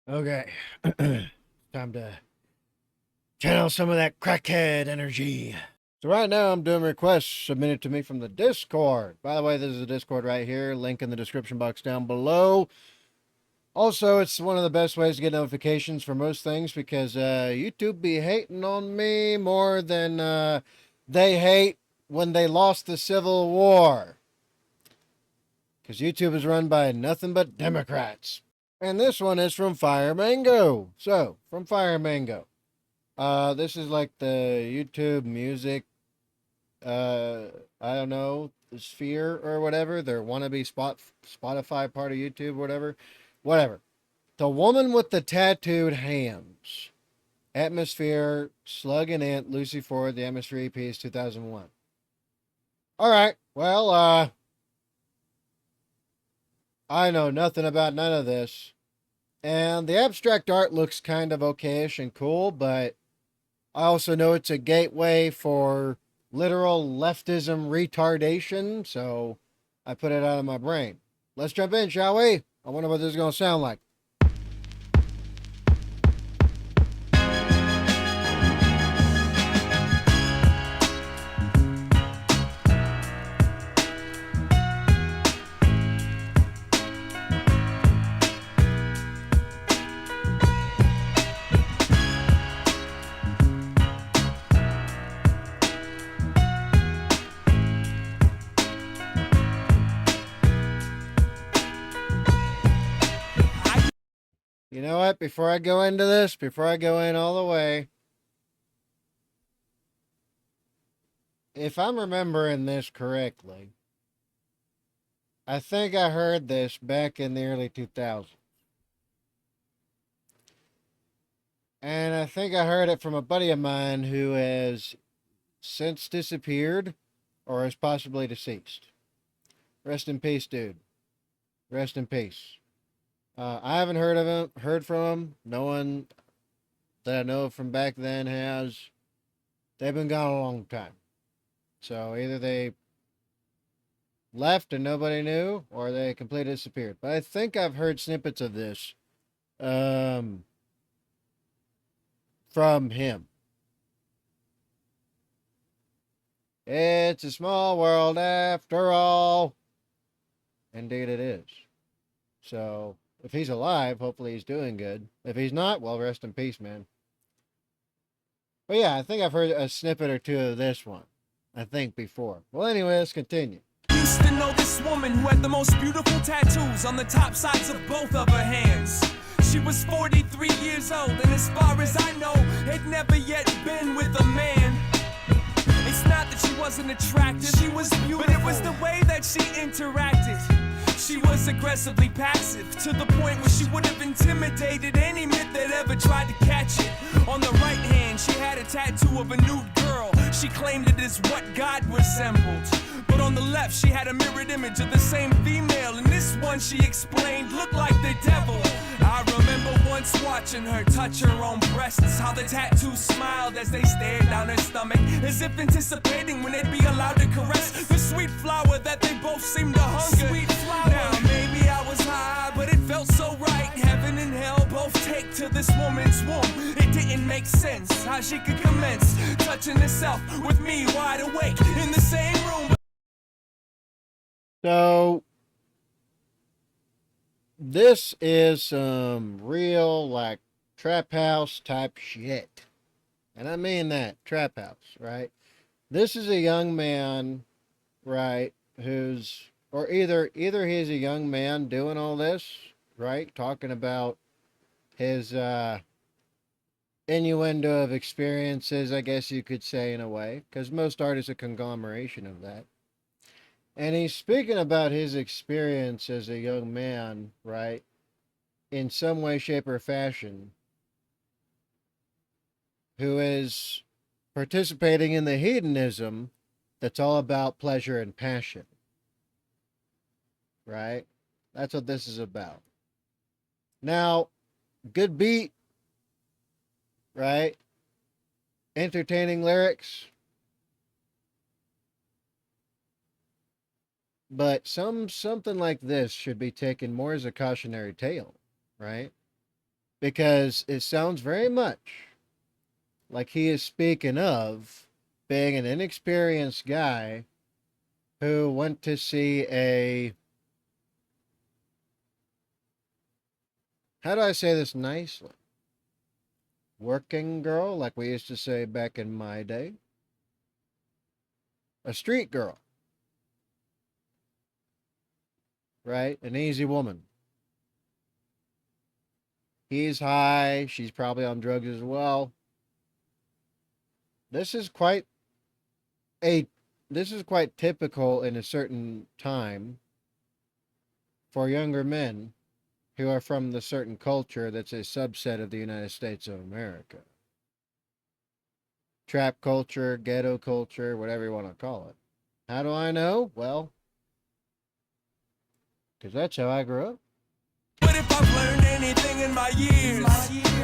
Okay. Time to channel some of that crackhead energy. So right now I'm doing requests submitted to me from the Discord. By the way, this is the Discord right here. Link in the description box down below. Also, it's one of the best ways to get notifications for most things because YouTube be hating on me more than they hate when they lost the Civil War. Because YouTube is run by nothing but Democrats. And this one is from Fire Mango. So, from Fire Mango. This is like the YouTube music, I don't know, sphere or whatever. Their wannabe Spotify part of YouTube, whatever. Whatever. The Woman with the Tattooed Hands. Atmosphere, Slug and Ant, Lucy Ford, the Atmosphere EP is 2001. All right. Well, I know nothing about none of this. And the abstract art looks kind of okayish and cool, but I also know it's a gateway for literal leftism retardation, so I put it out of my brain. Let's jump in, shall we? I wonder what this is going to sound like. You know what? Before I go into this, before I go in all the way, if I'm remembering this correctly, I think I heard this back in the early 2000s. And I think I heard it from a buddy of mine who has since disappeared or is possibly deceased. Rest in peace, dude. Rest in peace. I haven't heard from him. No one that I know from back then has. They've been gone a long time. So either they left and nobody knew, or they completely disappeared. But I think I've heard snippets of this um, from him. It's a small world after all. Indeed it is. So if he's alive, hopefully he's doing good. If he's not, well, rest in peace, man. But yeah, I think I've heard a snippet or two of this one. I think before. Well, anyway, let's continue. Used to know this woman who had the most beautiful tattoos on the top sides of both of her hands. She was 43 years old, and as far as I know, had never yet been with a man. It's not that she wasn't attractive, she was beautiful, but it was the way that she interacted. She was aggressively passive, to the point where she would have intimidated any myth that ever tried to catch it. On the right hand, she had a tattoo of a nude girl. She claimed it is what God resembled. But on the left, she had a mirrored image of the same female, and this one, she explained, looked like the devil. I remember once watching her touch her own breasts, how the tattoo smiled as they stared down her stomach, as if anticipating when they'd be allowed to caress the sweet flower that they both seemed to hunger. Sweet flower. Now maybe I was high, but it felt so right. Heaven and hell both take to this woman's womb. It didn't make sense how she could commence touching herself with me wide awake in the same room. So this is some real like trap house type shit. And I mean that, trap house, right? This is a young man, right, who's or either he's a young man doing all this, right? Talking about his innuendo of experiences, I guess you could say in a way, because most art is a conglomeration of that. And he's speaking about his experience as a young man, right? In some way, shape, or fashion, who is participating in the hedonism that's all about pleasure and passion, right? That's what this is about. Now, good beat, right? Entertaining lyrics. But something like this should be taken more as a cautionary tale, right? because it sounds very much like he is speaking of being an inexperienced guy who went to see a, how do I say this nicely? Working girl, like we used to say back in my day. A street girl, right? An easy woman. He's high. She's probably on drugs as well. This is quite a this is quite typical in a certain time for younger men who are from the certain culture that's a subset of the United States of America. Trap culture, ghetto culture, whatever you want to call it. How do I know? Well, because that's how I grew up. But if I've learned anything in my years,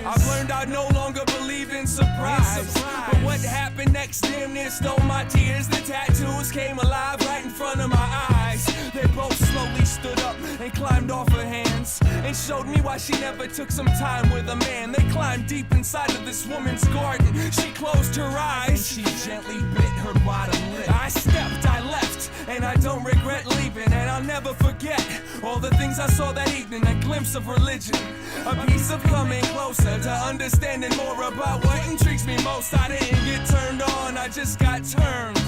I've learned I no longer believe in surprise. But what happened next damn near stole my tears. The tattoos came alive right in front of my eyes. They both slowly stood up and climbed off her hands and showed me why she never took some time with a man. They climbed deep inside of this woman's garden. She closed her eyes and she gently bit her bottom lip. I stepped, I left, and I don't regret leaving. And I'll never forget all the things I saw that evening. A glimpse of religion, a piece of coming closer to understanding more about what intrigues me most. I didn't get turned on, I just got turned.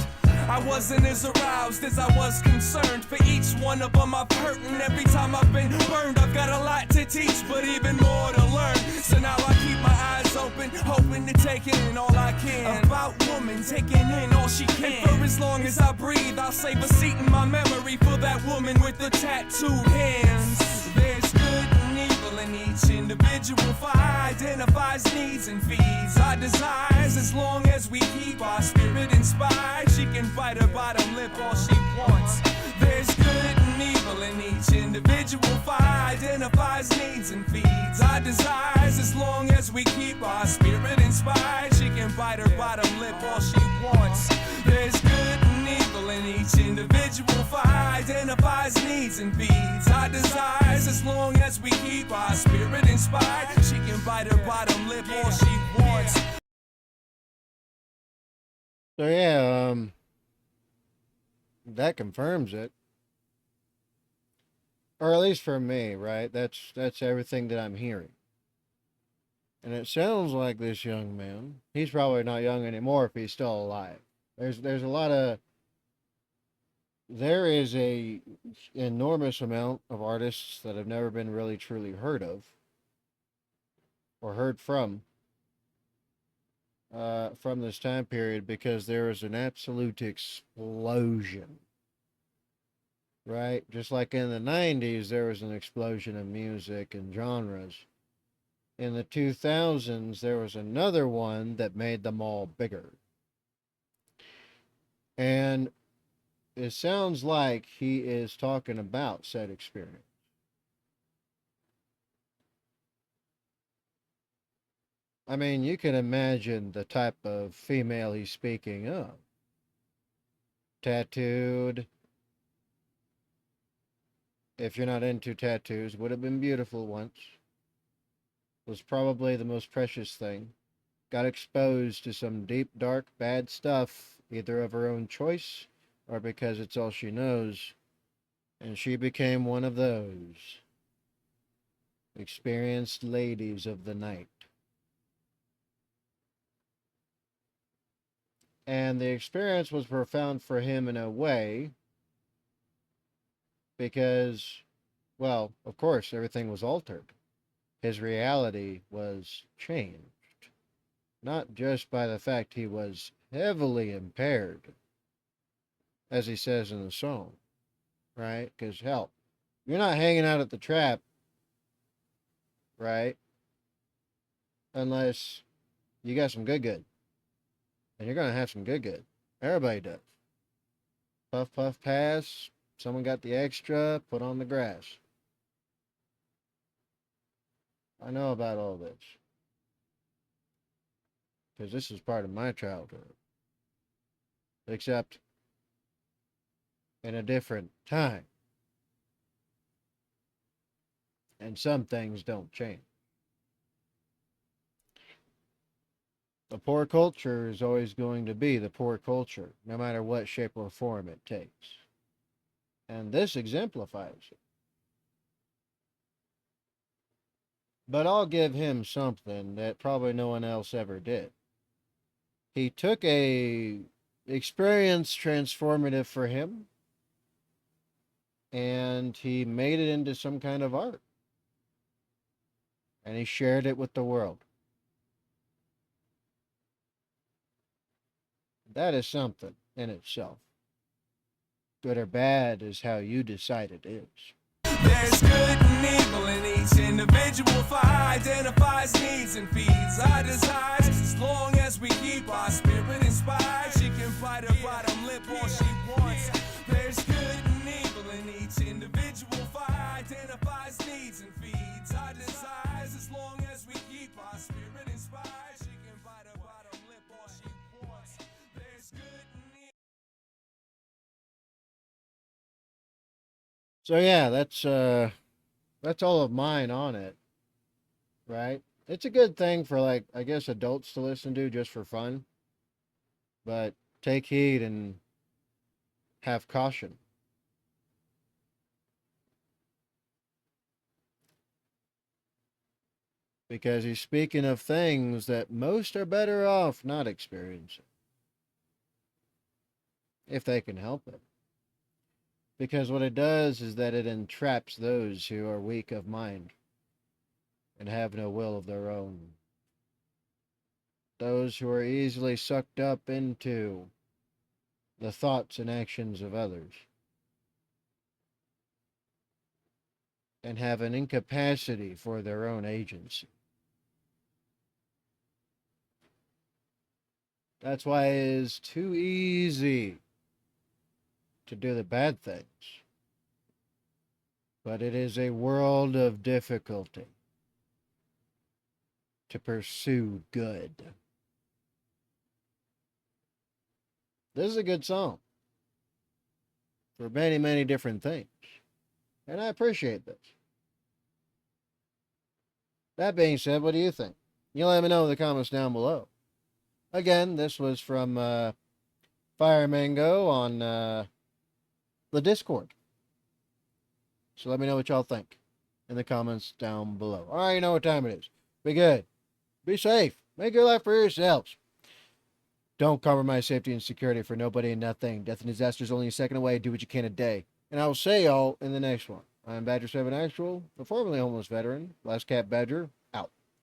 I wasn't as aroused as I was concerned. For each one of them I've hurt, and every time I've been burned, I've got a lot to teach, but even more to learn. So now I keep my eyes open, hoping to take in all I can about woman, taking in all she can. And for as long as I breathe, I'll save a seat in my memory for that woman with the tattooed hands. There's good and evil in each individual, for I identifies needs and feeds our desires. As long as we keep our spirit inspired, she can bite her bottom lip all she wants. There's good and evil in each individual, for I identifies needs and feeds our desires. As long as we keep our spirit inspired, she can bite her bottom lip all she wants. There's good and evil in each individual, for I identifies needs and feeds our desires. As long as we keep our spirit inspired, she can bite her bottom lip all she wants. So yeah, that confirms it. Or at least for me, right? That's everything that I'm hearing. And it sounds like this young man, he's probably not young anymore if he's still alive. There's a lot of, there is a enormous amount of artists that have never been really truly heard of or heard from this time period, because there was an absolute explosion, right? Just like in the 90s, there was an explosion of music and genres. In the 2000s, there was another one that made them all bigger. And it sounds like he is talking about said experience. I mean, you can imagine the type of female he's speaking of. Tattooed. If you're not into tattoos, would have been beautiful once. Was probably the most precious thing. Got exposed to some deep, dark, bad stuff, either of her own choice or because it's all she knows. And she became one of those experienced ladies of the night. And the experience was profound for him in a way because, well, of course, everything was altered. His reality was changed. Not just by the fact he was heavily impaired, as he says in the song, right? Because, hell, you're not hanging out at the trap, right? Unless you got some good. And you're going to have some good. Everybody does. Puff, puff, pass. Someone got the extra, put on the grass. I know about all this. Because this is part of my childhood. Except in a different time. And some things don't change. The poor culture is always going to be the poor culture, no matter what shape or form it takes. And this exemplifies it. But I'll give him something that probably no one else ever did. He took a experience transformative for him, and he made it into some kind of art. And he shared it with the world. That is something in itself. Good or bad is how you decide it is. There's good and evil in each individual fire, identifies needs and feeds our desires. As long as we keep our spirit inspired, she can bite her bottom lip all she wants. There's good and evil in each individual fire, identifies needs and feeds our desires. As long as we keep our spirit inspired, she can bite her bottom lip all she wants. There's good and evil. So yeah, that's all of mine on it, right? It's a good thing for, like, I guess adults to listen to just for fun. But take heed and have caution. Because he's speaking of things that most are better off not experiencing. If they can help it. Because what it does is that it entraps those who are weak of mind and have no will of their own. Those who are easily sucked up into the thoughts and actions of others and have an incapacity for their own agency. That's why it is too easy to do the bad things. But it is a world of difficulty to pursue good. This is a good song for many, many different things. And I appreciate this. That being said, what do you think? You let me know in the comments down below. Again, this was from Fire Mango on the Discord. So let me know what y'all think in the comments down below. All right, you know what time it is. Be good. Be safe. Make your life for yourselves. Don't compromise safety and security for nobody and nothing. Death and disaster is only a second away. Do what you can today. And I will see y'all in the next one. I'm Badger7 Actual, the formerly homeless veteran, Last Cat Badger,